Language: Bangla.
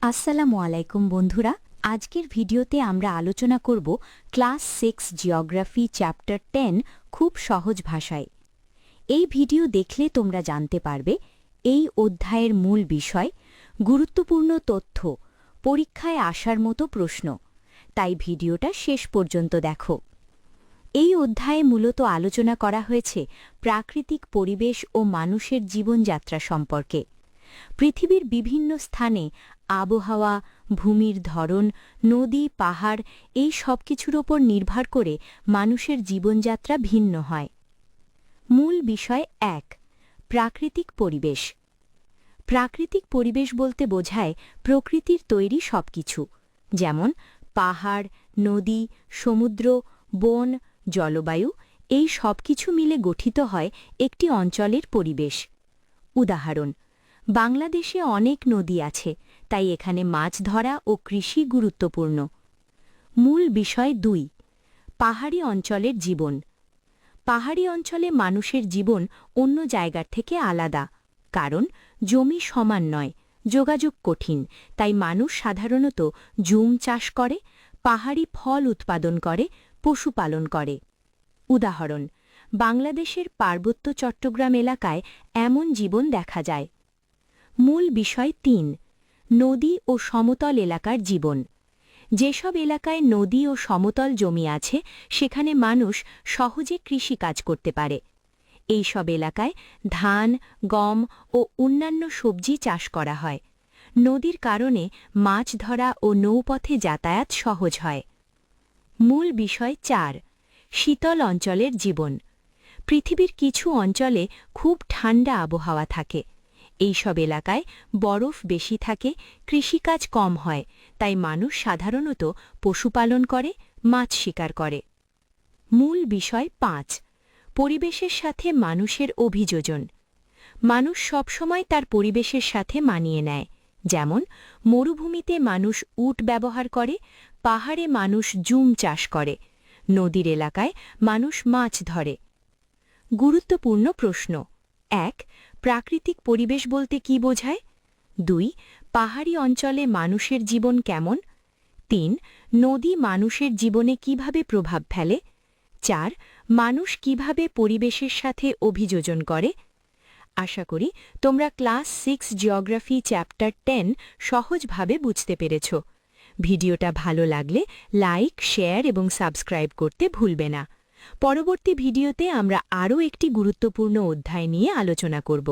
আসসালামু আলাইকুম বন্ধুরা। আজকের ভিডিওতে আমরা আলোচনা করব ক্লাস 6 জিওগ্রাফি চ্যাপ্টার 10 খুব সহজ ভাষায়। এই ভিডিও দেখলে তোমরা জানতে পারবে এই অধ্যায়ের মূল বিষয়, গুরুত্বপূর্ণ তথ্য, পরীক্ষায় আসার মতো প্রশ্ন। তাই ভিডিওটা শেষ পর্যন্ত দেখো। এই অধ্যায়ে মূলত আলোচনা করা হয়েছে প্রাকৃতিক পরিবেশ ও মানুষের জীবনযাত্রা সম্পর্কে। পৃথিবীর বিভিন্ন স্থানে আবহাওয়া, ভূমির ধরন, নদী, পাহাড় এই সব কিছুর ওপর নির্ভর করে মানুষের জীবনযাত্রা ভিন্ন হয়। মূল বিষয় ১. প্রাকৃতিক পরিবেশ। প্রাকৃতিক পরিবেশ বলতে বোঝায় প্রকৃতির তৈরি সবকিছু, যেমন পাহাড়, নদী, সমুদ্র, বন, জলবায়ু এই সবকিছু মিলে গঠিত হয় একটি অঞ্চলের পরিবেশ। উদাহরণ: বাংলাদেশে অনেক নদী আছে, তাই এখানে মাছ ধরা ও কৃষি গুরুত্বপূর্ণ। মূল বিষয় ২. পাহাড়ি অঞ্চলের জীবন। পাহাড়ি অঞ্চলে মানুষের জীবন অন্য জায়গার থেকে আলাদা, কারণ জমি সমান নয়, যোগাযোগ কঠিন, তাই মানুষ সাধারণত জুম চাষ করে, পাহাড়ি ফল উৎপাদন করে, পশুপালন করে। উদাহরণ: বাংলাদেশের পার্বত্য চট্টগ্রাম এলাকায় এমন জীবন দেখা যায়। মূল বিষয় ৩. নদী ও সমতল এলাকার জীবন। যেসব এলাকায় নদী ও সমতল জমি আছে সেখানে মানুষ সহজে কৃষিকাজ করতে পারে। এই সব এলাকায় ধান, গম ও অন্যান্য সবজি চাষ করা হয়। নদীর কারণে মাছ ধরা ও নৌপথে যাতায়াত সহজ হয়। মূল বিষয় ৪. শীতল অঞ্চলের জীবন। পৃথিবীর কিছু অঞ্চলে খুব ঠান্ডা আবহাওয়া থাকে। এইসব এলাকায় বরফ বেশি থাকে, কৃষিকাজ কম হয়, তাই মানুষ সাধারণত পশুপালন করে, মাছ শিকার করে। মূল বিষয় ৫. পরিবেশের সাথে মানুষের অভিযোজন। মানুষ সবসময় তার পরিবেশের সাথে মানিয়ে নেয়, যেমন মরুভূমিতে মানুষ উট ব্যবহার করে, পাহাড়ে মানুষ জুম চাষ করে, নদীর এলাকায় মানুষ মাছ ধরে। গুরুত্বপূর্ণ প্রশ্ন: ১. প্রাকৃতিক পরিবেশ বলতে কী বোঝায়? ২. পাহাড়ি অঞ্চলে মানুষের জীবন কেমন? ৩. নদী মানুষের জীবনে কিভাবে প্রভাব ফেলে? ৪. মানুষ কিভাবে পরিবেশের সাথে অভিযোজন করে? আশা করি তোমরা ক্লাস 6 জিওগ্রাফি চ্যাপ্টার 10 সহজভাবে বুঝতে পেরেছ। ভিডিওটা ভালো লাগলে লাইক, শেয়ার এবং সাবস্ক্রাইব করতে ভুলবে না। পরবর্তী ভিডিওতে আমরা আরও একটি গুরুত্বপূর্ণ অধ্যায় নিয়ে আলোচনা করব।